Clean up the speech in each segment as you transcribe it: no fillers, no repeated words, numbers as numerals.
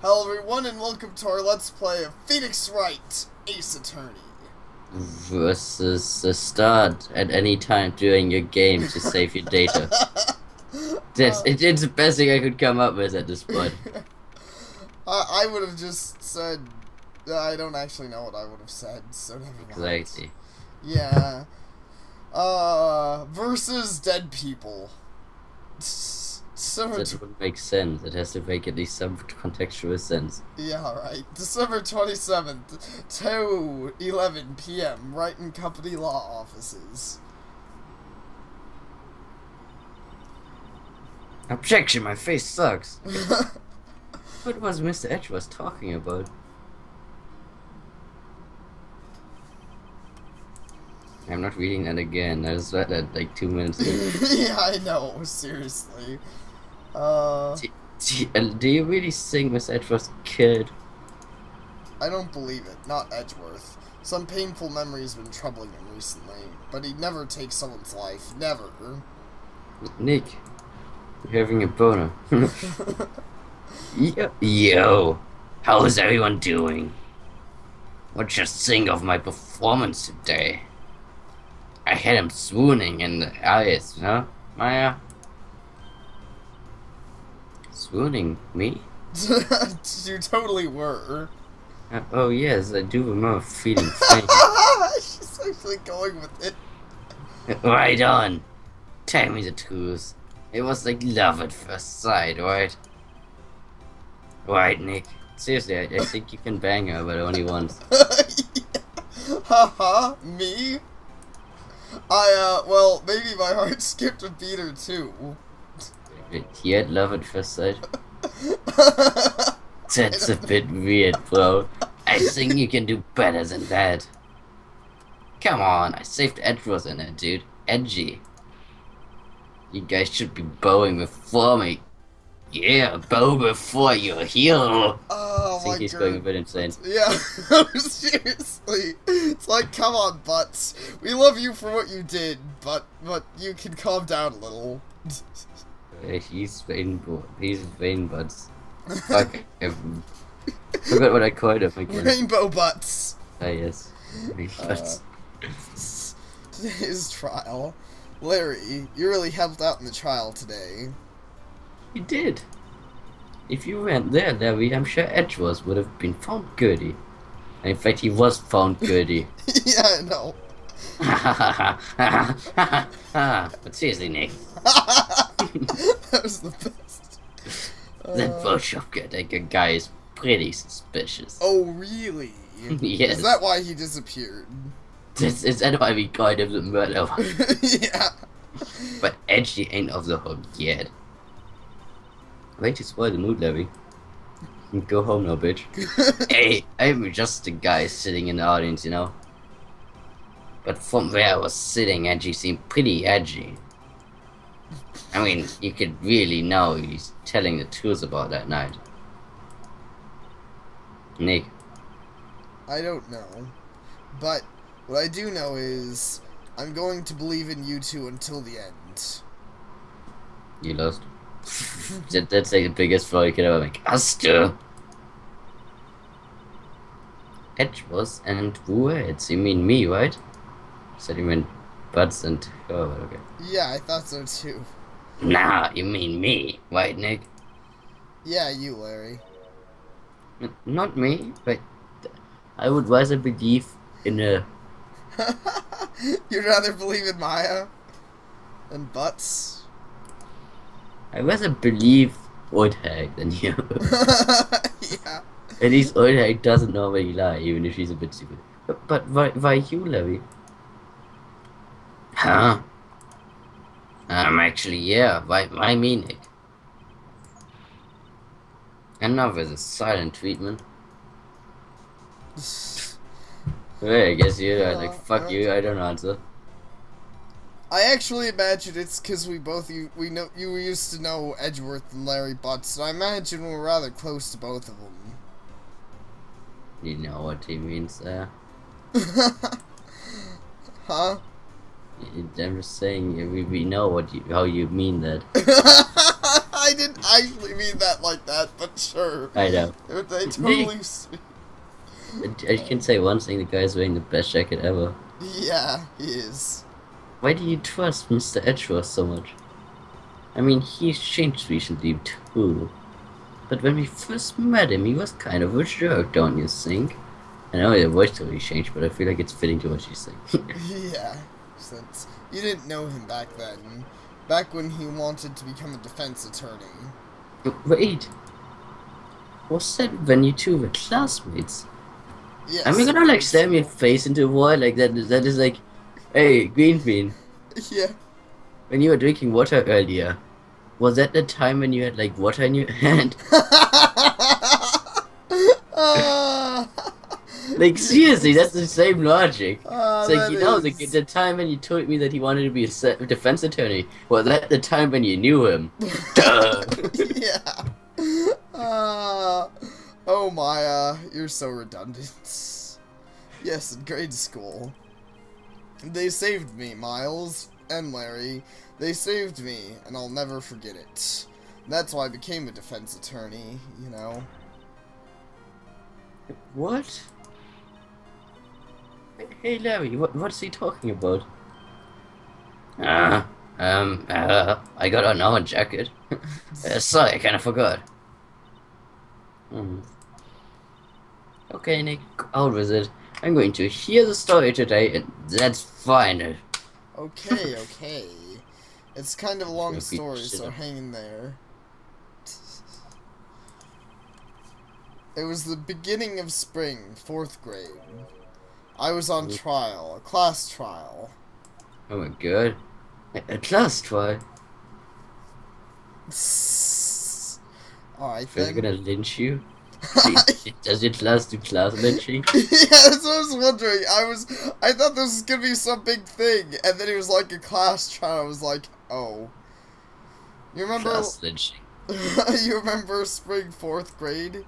Hello everyone and welcome to our Let's Play of Phoenix Wright, Ace Attorney. Versus the start at any time during your game to save your data. It's the best thing I could come up with at this point. I would have just said... I don't actually know what I would have said, so never mind. Exactly. Yeah. Versus dead people. That would make sense. It has to make at least some contextual sense. Yeah, right. December 27th, 2:11 p.m. Wright and Company Law Offices. Objection, my face sucks. What was Mr. Edgeworth talking about? I'm not reading that again. I just read that like 2 minutes ago. Yeah, I know. Seriously. Do you really think Mr. Edgeworth killed? I don't believe it. Not Edgeworth. Some painful memory's been troubling him recently, but he'd never take someone's life. Never. Nick, you're having a boner. Yo, how is everyone doing? What you think of my performance today? I had him swooning in the eyes, huh, Maya? Swooning? Me? You totally were. Oh yes, I do remember feeling faint. She's actually going with it. Right on. Tell me the truth. It was like love at first sight, right? Right, Nick. Seriously, I think you can bang her, but only once. Haha, me? Well, maybe my heart skipped a beat or two. He had love at first sight? That's a bit weird, bro. I think you can do better than that. Come on, I saved Edgeworth in it, dude. Edgy. You guys should be bowing before me. Yeah, bow before your hero. Oh, I think he's going a bit insane. Yeah, seriously. It's like, come on, Butts. We love you for what you did, but you can calm down a little. He's vain butts. Fuck. I forgot what I called him again. Rainbow Butts. Ah, yes. Vain butts. Today's trial. Larry, you really helped out in the trial today. You did. If you weren't there, Larry, I'm sure Edgeworth would have been found guilty. And in fact, he was found guilty. Yeah, I know. But seriously, Nick. That was the best. That Photoshop guy is pretty suspicious. Oh, really? Yes. Is that why he disappeared? Is that why we called him the murderer? Yeah. But Edgy ain't off the hook yet. Way to spoil the mood, Larry. Go home now, bitch. Hey, I'm just a guy sitting in the audience, you know? But from where I was sitting, Edgy seemed pretty edgy. I mean, you could really know he's telling the truth about that night. Nick. I don't know. But what I do know is I'm going to believe in you two until the end. You lost. That's like the biggest flaw you could ever make. Us two. Edgeworth and Wright. You mean me, right? Said you meant Butts and... Oh, okay. Yeah, I thought so too. Nah, you mean me, right, Nick? Yeah, you, Larry. Not me, but I would rather believe in a... You'd rather believe in Maya than Butts? I'd rather believe Old Hag than you. Yeah. At least Old Hag doesn't normally lie, even if she's a bit stupid. But why you, Larry? Huh? Actually, yeah. Why me, Nick? And now there's a silent treatment. Well, I guess you're like, fuck you, I don't answer. I actually imagine it's because we used to know Edgeworth and Larry Butts, and I imagine we're rather close to both of them. You know what he means there? Huh? I'm just saying, we know how you mean that. I actually mean that like that, but sure. I know. They totally... I can say one thing, the guy's wearing the best jacket ever. Yeah, he is. Why do you trust Mr. Edgeworth so much? I mean, he's changed recently too. But when we first met him, he was kind of a jerk, don't you think? I know his voice totally changed, but I feel like it's fitting to what you say. Yeah, since you didn't know him back then. Back when he wanted to become a defense attorney. Wait. Was that when you two were classmates? Yes. Am I gonna like slam your face into a wall like that? That is like, hey, Green Bean. Yeah. When you were drinking water earlier, was that the time when you had like water in your hand? Like seriously, that's the same logic. It's like, you know, the time when you told me that he wanted to be a defense attorney, was that the time when you knew him? Duh. Yeah. Oh Maya, you're so redundant. Yes, in grade school. They saved me, Miles and Larry. They saved me, and I'll never forget it. That's why I became a defense attorney, you know. What? Hey Larry, what's he talking about? I got an orange jacket. Sorry, I kinda forgot. Okay, Nick, out with it. I'm going to hear the story today, and that's fine. Okay, okay. It's kind of a long story, so up. hang in there. It was the beginning of spring, 4th grade. I was on trial, a class trial. Oh my god. A class trial? Alright Are then. they gonna lynch you? Does your class do class lynching? Yeah, that's what I was wondering. I thought this was gonna be some big thing, and then it was like a class trial. I was like, oh. You remember? Class lynching. You remember spring 4th grade?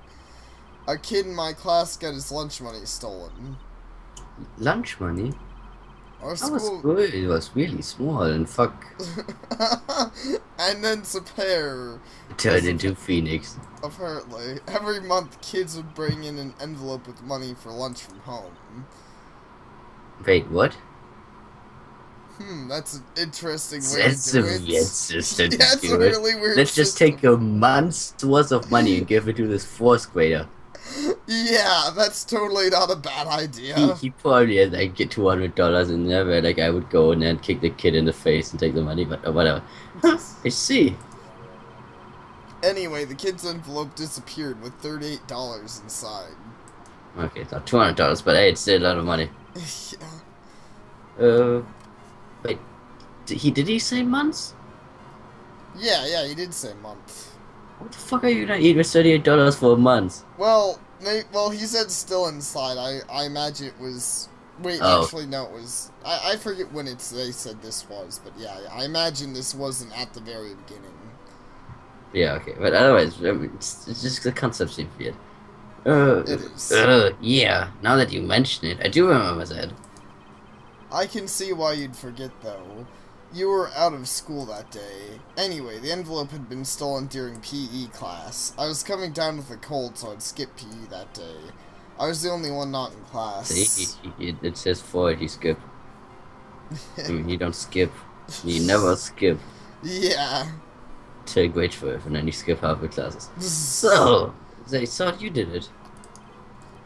A kid in my class got his lunch money stolen. Lunch money? Our That was school. good. It was really small and fuck. And then Sapare. Turned into Phoenix. Apparently, every month kids would bring in an envelope with money for lunch from home. Wait, what? That's an interesting way That's to a do it. weird system Yeah, to it's do a really weird Let's just system. take a month's worth of money and give it to this 4th grader. Yeah, that's totally not a bad idea. He probably had like $200 in there, where like I would go and then kick the kid in the face and take the money, but whatever. I see. Anyway, the kid's envelope disappeared with $38 inside. Okay, it's not $200, but hey, it's still a lot of money. Yeah. Wait, did he say months? Yeah, he did say month. What the fuck are you gonna eat with $38 for a month? Well, he said still inside. I imagine it was. Wait, Oh. actually, no, it was. I forget when they said this was, but yeah, I imagine this wasn't at the very beginning. Yeah, okay, but otherwise, I mean, it's just the concept seems weird. It is. Yeah, now that you mention it, I do remember that. I can see why you'd forget, though. You were out of school that day. Anyway, the envelope had been stolen during PE class. I was coming down with a cold, so I'd skip PE that day. I was the only one not in class. See, it says forward, you skip. I mean, you don't skip. You never skip Yeah. till grade 12, and then you skip half the classes. So, they thought you did it.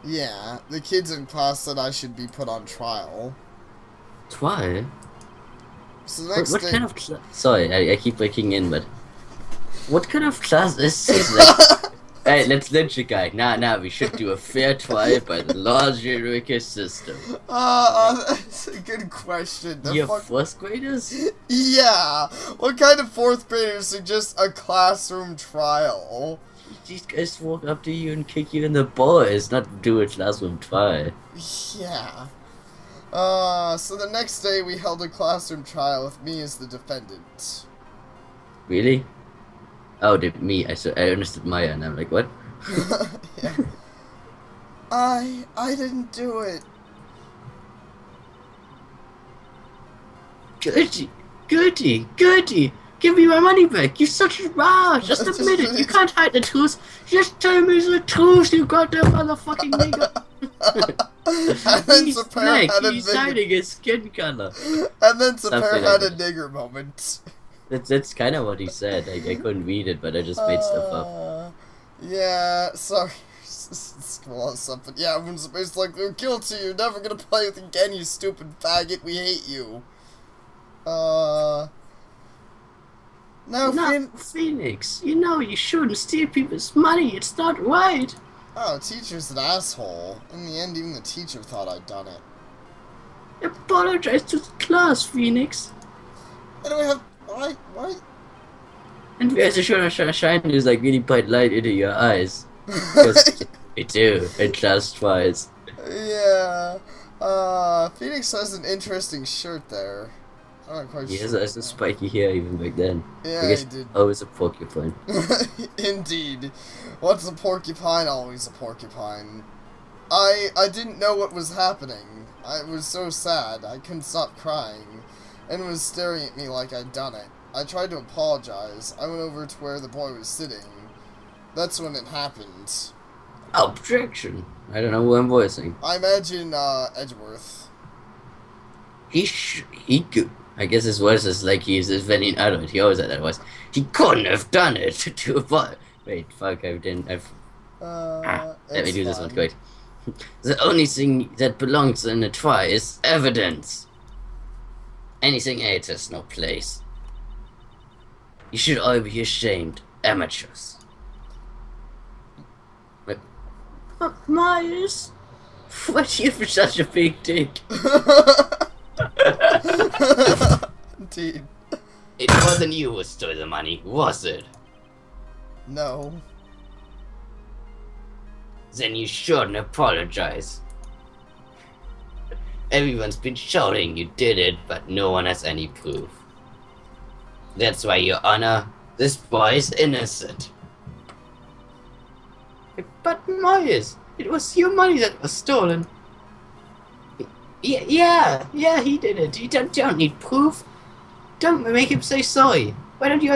Yeah, the kids in class said I should be put on trial. Why? So the next What day... kind of class? Sorry, I keep breaking in, but what kind of class is this? Like, hey, let's lynch a guy. Nah, we should do a fair trial by the logical system. That's a good question. You're 4th graders? Yeah! What kind of 4th graders suggest a classroom trial? These guys walk up to you and kick you in the balls, not do a classroom trial. Yeah. So the next day we held a classroom trial with me as the defendant. Really? Oh, me. I understood Maya, and I'm like, what? Yeah. I didn't do it. Gertie! Give me my money back. You're such a just admit it. You can't hide the truth. Just tell me the truth, you goddamn motherfucking nigga. And then He's Sapare black. had a He's hiding his skin color. And then Sapare Something had like a nigger moment. That's kind of what he said. I couldn't read it, but I just made stuff up. Yeah, sorry. Well, something. Yeah, when Sapare's like, "You're guilty. You're never gonna play with again, you stupid faggot. We hate you." No, Phoenix, you know you shouldn't steal people's money. It's not right. Oh, teacher's an asshole. In the end, even the teacher thought I'd done it. Apologize to the class, Phoenix. And we have... What? And we have to shine this like really bright light into your eyes. Because we do, in class twice. Yeah. Phoenix has an interesting shirt there. I'm not quite sure. He has a spiky hair even back then. Yeah, I guess he did. always a porcupine. Indeed. What's a porcupine? Always a porcupine. I didn't know what was happening. I was so sad. I couldn't stop crying. And was staring at me like I'd done it. I tried to apologize. I went over to where the boy was sitting. That's when it happened. Objection. I don't know who I'm voicing. I imagine, Edgeworth. He could. I guess his voice is like he's a very adult. He always had that voice. He couldn't have done it to avoid. Wait, fuck, I didn't. Let me do this one quick. The only thing that belongs in a try is evidence. Anything else has no place. You should all be ashamed, amateurs. But Myers, why do you have such a big dick? Indeed. It wasn't you who stole the money, was it? No. Then you shouldn't apologize. Everyone's been shouting you did it, but no one has any proof. That's why, Your Honor, this boy is innocent. But Myers, it was your money that was stolen. Yeah, he did it. You don't need proof. Don't make him say sorry. Why don't you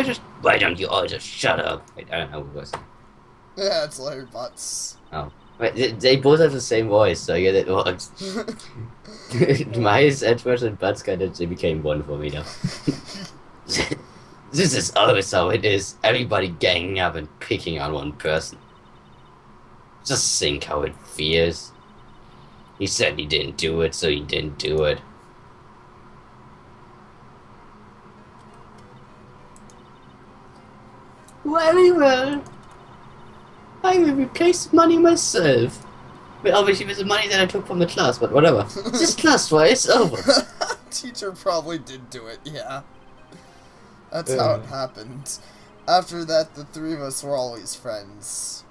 all just shut up? Wait, I don't know who it was. Yeah, it's Larry Butts. Oh. Wait, they both have the same voice, so yeah, that works. Myers, Edgeworth, and Butts they became one for me now. This is always how it is. Everybody ganging up and picking on one person. Just think how it feels. He said he didn't do it, so he didn't do it. Very well. I will replace the money myself. Well, obviously with the money that I took from the class, but whatever. This class try is over. Teacher probably did do it, yeah. That's how it happened. After that, the three of us were always friends.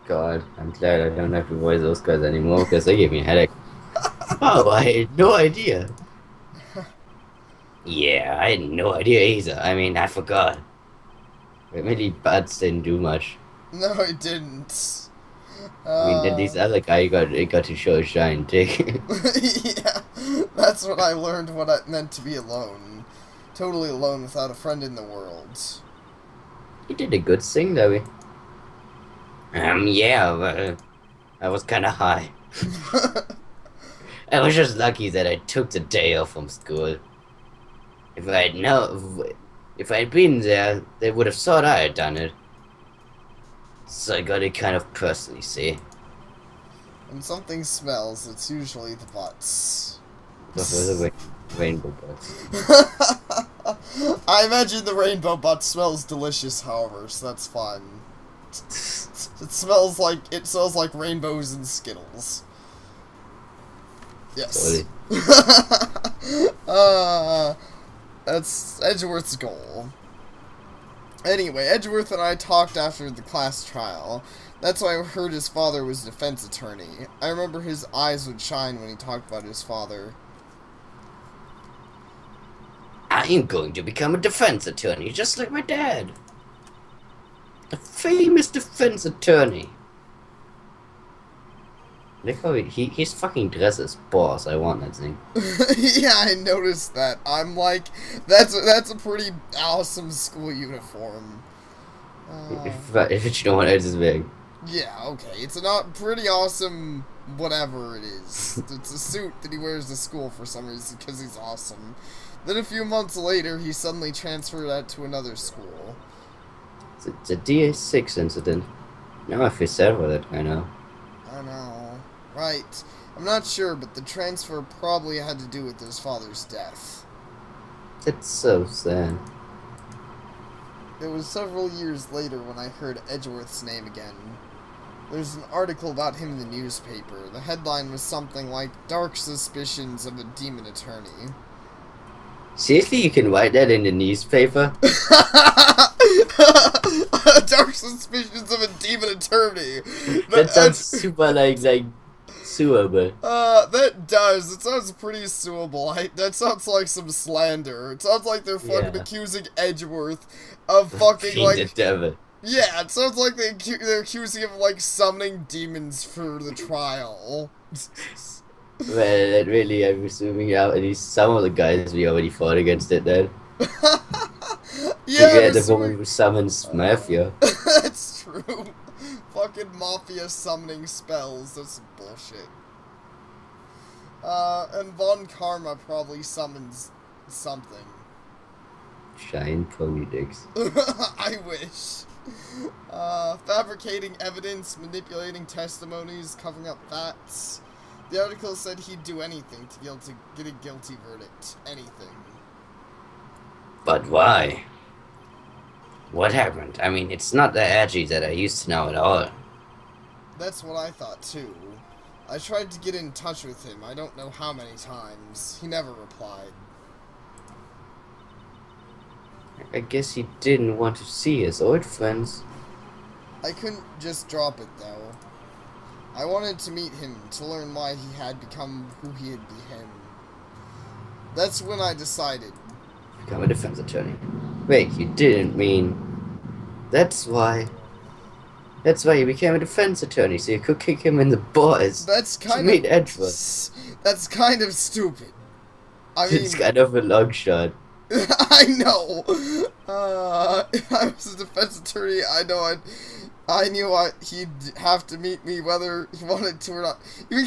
God, I'm glad I don't have to voice those guys anymore, because they gave me a headache. Oh, I had no idea. Yeah, I had no idea either. I mean, I forgot. Really, Butts didn't do much. No, it didn't. I mean, at least the other guy got to show his shine, too. Yeah, that's when I learned what it meant to be alone. Totally alone without a friend in the world. He did a good thing, though. Yeah, well, I was kinda high. I was just lucky that I took the day off from school. If I'd been there, they would have thought I had done it. So I got it kind of personally, see? When something smells, it's usually the butts. Those are the rainbow butts. I imagine the rainbow butt smells delicious, however, so that's fun. It smells like rainbows and Skittles. Yes. That's Edgeworth's goal. Anyway, Edgeworth and I talked after the class trial. That's why I heard his father was a defense attorney. I remember his eyes would shine when he talked about his father. I am going to become a defense attorney, just like my dad. A famous defense attorney. Look how his fucking dress is boss. I want that thing. Yeah, I noticed that. I'm like, that's a pretty awesome school uniform. If you know what else is big. Yeah, okay. It's a not pretty awesome whatever it is. It's a suit that he wears to school for some reason because he's awesome. Then a few months later, he suddenly transferred out to another school. It's a DA6 incident. Now I feel sad for that guy now. I know. Right. I'm not sure, but the transfer probably had to do with his father's death. It's so sad. It was several years later when I heard Edgeworth's name again. There's an article about him in the newspaper. The headline was something like, "Dark Suspicions of a Demon Attorney." Seriously, you can write that in the newspaper? Dark Suspicions of a Demon Attorney. That sounds super like suable. That does. It sounds pretty suable. That sounds like some slander. It sounds like they're fucking accusing Edgeworth of fucking Being like the devil. Yeah, it sounds like they're accusing him of like summoning demons for the trial. Well, really, I'm assuming at least some of the guys we already fought against it then. Yeah, the woman who summons mafia. That's true. Fucking mafia summoning spells. That's some bullshit. And Von Karma probably summons something. Giant pony dicks. I wish. Fabricating evidence, manipulating testimonies, covering up facts. The article said he'd do anything to be able to get a guilty verdict. Anything. But why? What happened? I mean, it's not the Edgy that I used to know at all. That's what I thought too. I tried to get in touch with him, I don't know how many times. He never replied. I guess he didn't want to see his old friends. I couldn't just drop it though. I wanted to meet him, to learn why he had become who he had become. That's when I decided. Become a defense attorney. Wait, you didn't mean... That's why you became a defense attorney, so you could kick him in the balls. That's kind to meet Edgeworth. That's kind of stupid. I mean... It's kind of a long shot. I know. If I was a defense attorney, I knew he'd have to meet me whether he wanted to or not. You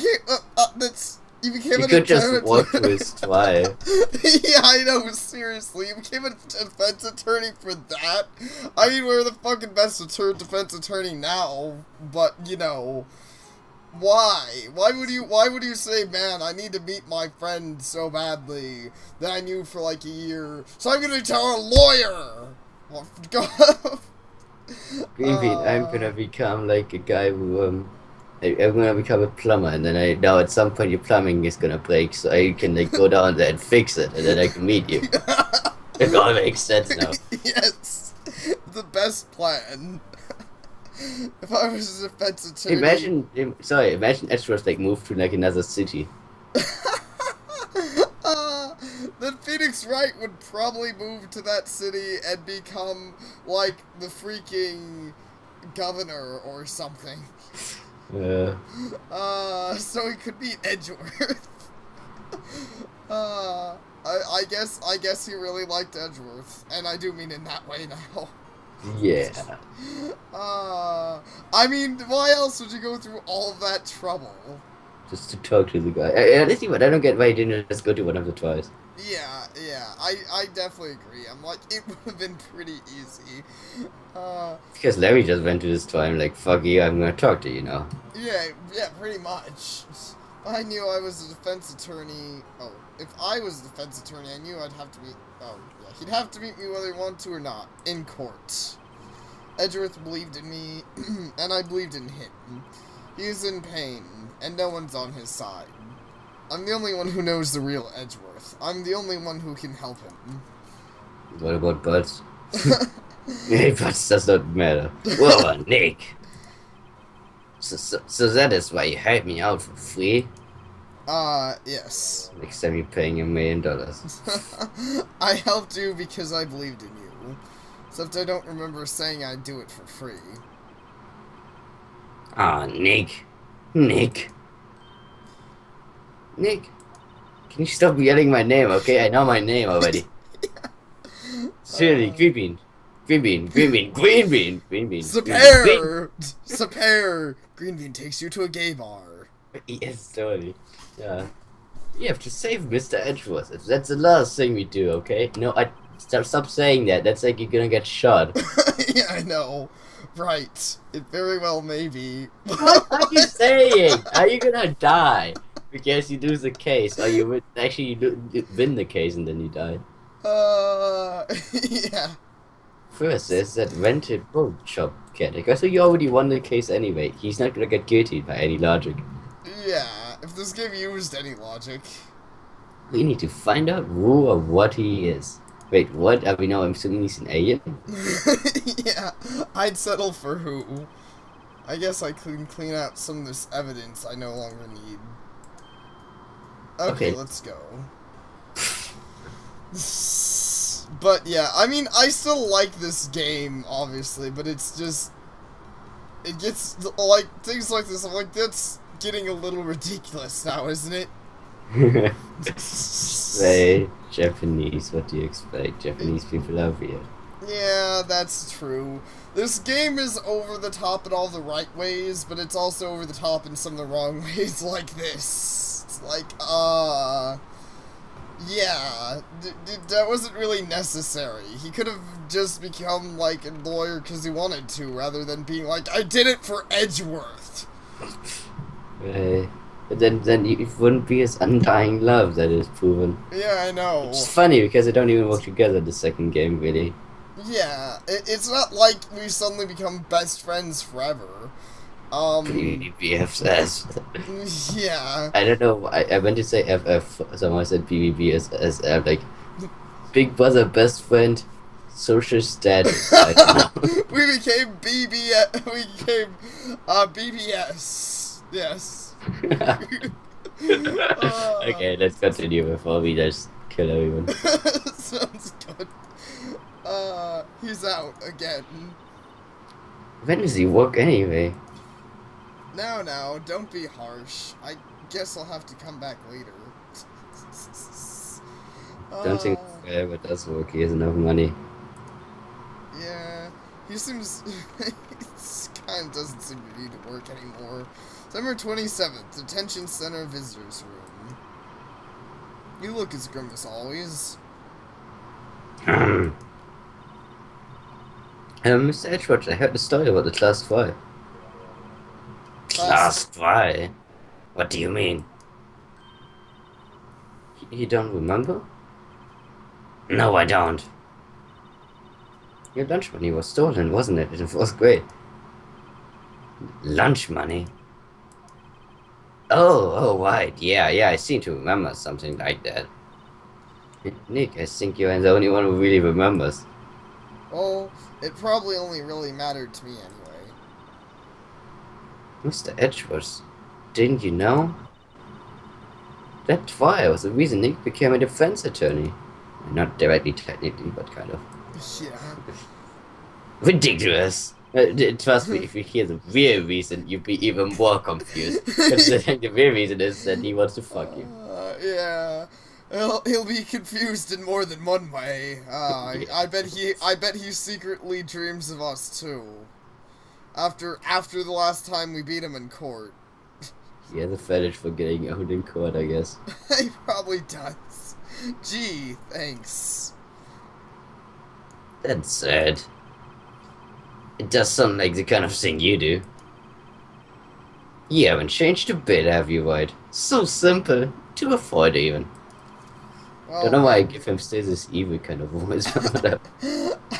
could just walk to his trial. Yeah, I know, seriously. You became a defense attorney for that? I mean, we're the fucking best defense attorney now, but, you know... Why? Why would you say, man, I need to meet my friend so badly that I knew for like a year, so I'm gonna tell a lawyer? I'm gonna become like a guy who, I'm gonna become a plumber, and then now at some point your plumbing is gonna break, so I can like go down there and fix it, and then I can meet you. It all makes sense now. Yes, the best plan. If I was a defense attorney... Imagine Edgeworth like moved to like another city. Then Phoenix Wright would probably move to that city and become like the freaking governor or something. So he could beat Edgeworth. I guess he really liked Edgeworth, and I do mean in that way now. Yeah. I mean, why else would you go through all of that trouble? Just to talk to the guy. I don't get why he didn't just go to one of the trials. Yeah, I definitely agree. I'm like, it would have been pretty easy. Because Larry just went to this trial, like, fuck you, I'm gonna talk to you now. Yeah, pretty much. I knew I was a defense attorney. Oh, if I was a defense attorney, I knew I'd have to meet... Oh, yeah, he'd have to meet me whether he wanted to or not, in court. Edgeworth believed in me, and I believed in him. He is in pain, and no one's on his side. I'm the only one who knows the real Edgeworth. I'm the only one who can help him. What about Butts? Hey, Butts does not matter. Whoa, Nick. So that is why you hired me out for free? Yes. Next time you're paying $1 million. I helped you because I believed in you. Except I don't remember saying I'd do it for free. Ah, Nick. Nick. Nick, can you stop yelling my name, okay? I know my name already. Seriously, green bean. Green bean, green bean, green bean, green bean, green bean, green. Sapare! Sapare! Greenbean takes you to a gay bar. Yes, totally. Yeah. You have to save Mr. Edgeworth. That's the last thing we do, okay? No, stop saying that. That's like you're gonna get shot. Yeah, I know. Right. It very well may be. What are you saying? Are you gonna die because you lose the case, or you win the case and then you die? Yeah. First, there's that rented boat shop caretaker, so you already won the case anyway. He's not gonna get guillotined by any logic. Yeah, if this game used any logic. We need to find out who or what he is. Wait, what? Are we now assuming he's an alien? Yeah, I'd settle for who. I guess I can clean out some of this evidence I no longer need. Okay, let's go. But yeah, I mean, I still like this game, obviously, but it's just... It gets, like, things like this, I'm like, that's getting a little ridiculous now, isn't it? Hey, Japanese, what do you expect? Japanese people are weird. Yeah, that's true. This game is over the top in all the right ways, but it's also over the top in some of the wrong ways, like this. It's like, yeah, that wasn't really necessary. He could have just become, like, a lawyer because he wanted to, rather than being like, I did it for Edgeworth. But then it wouldn't be his undying love that is proven. Yeah, I know. It's funny because they don't even work together in the second game, really. Yeah, it's not like we suddenly become best friends forever. BBBFS. Yeah. I don't know. I meant to say FF. Someone said BBB as like big brother, best friend, social status. I don't know. We became BBS. We became BBS. Yes. Okay, let's continue before we just kill everyone. Sounds good. He's out again. When does he work anyway? No, don't be harsh. I guess I'll have to come back later. Don't think it does work. He has enough money. Yeah, he seems... he kind of doesn't seem to need to work anymore. September 27th, Detention Center Visitors Room. You look as grim as always. Mr. Edgeworth, I heard the story about the Class 5. Class 5? What do you mean? You don't remember? No, I don't. Your lunch money was stolen, wasn't it, in 4th grade? Lunch money? Oh, right. Yeah, I seem to remember something like that. Nick, I think you're the only one who really remembers. Well, it probably only really mattered to me anyway. Mr. Edgeworth, didn't you know? That fire was the reason Nick became a defense attorney. Not directly, technically, but kind of. Yeah. Ridiculous! Trust me, if you hear the real reason, you'll be even more confused. Because the real reason is that he wants to fuck you. Yeah. He'll be confused in more than one way. I bet he secretly dreams of us too. After the last time we beat him in court. He has a fetish for getting out in court, I guess. He probably does. Gee, thanks. That's sad. It does sound like the kind of thing you do. You haven't changed a bit, have you, Wright? So simple. To avoid even. Well, Don't know why I give him still this evil kind of voice. I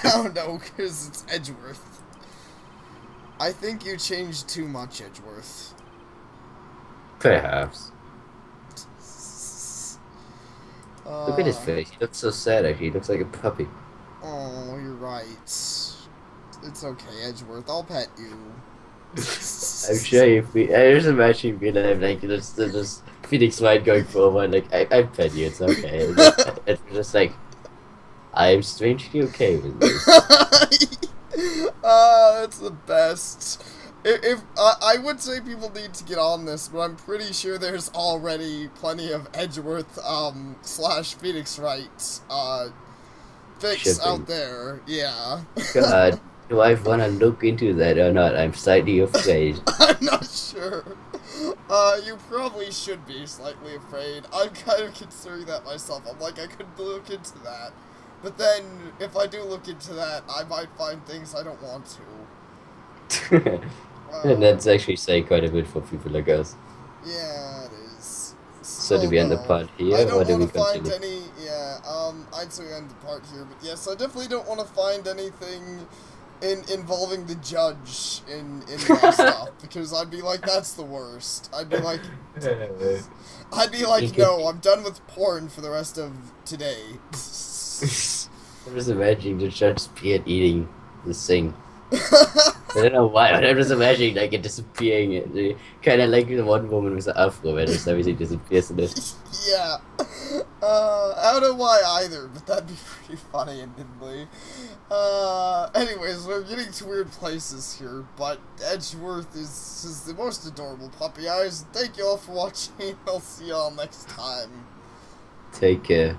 don't know, because it's Edgeworth. I think you changed too much, Edgeworth. Perhaps. Look at his face. He looks so sad, actually. He looks like a puppy. Oh, you're right. It's okay, Edgeworth. I'll pet you. I'm sure if we... I just imagine being like just Phoenix Wright going forward, like, I pet you, it's okay. It's just like, I'm strangely okay with this. That's the best. if I would say people need to get on this, but I'm pretty sure there's already plenty of Edgeworth slash Phoenix Wright fics Shipping. out there. Yeah. God, do I want to look into that or not? I'm slightly afraid. I'm not sure. You probably should be slightly afraid. I'm kind of considering that myself. I'm like, I could look into that. But then, if I do look into that, I might find things I don't want to. And that's actually saying quite a bit for people like us. Yeah, it is. So do we end the part here, I or don't do we want to find continue? any, I'd say we end the part here, but yes, I definitely don't want to find anything involving the judge in my stuff, because I'd be like, that's the worst. I'd be like, no, I'm done with porn for the rest of today. I'm just imagining the judge beard eating the thing. I don't know why, but I'm just imagining like it disappearing. Kind of like the one woman with the afro where just everything disappears in it. Yeah. I don't know why either, but that'd be pretty funny, admittedly. Anyways, we're getting to weird places here, but Edgeworth is the most adorable puppy eyes. Thank you all for watching. I'll see y'all next time. Take care.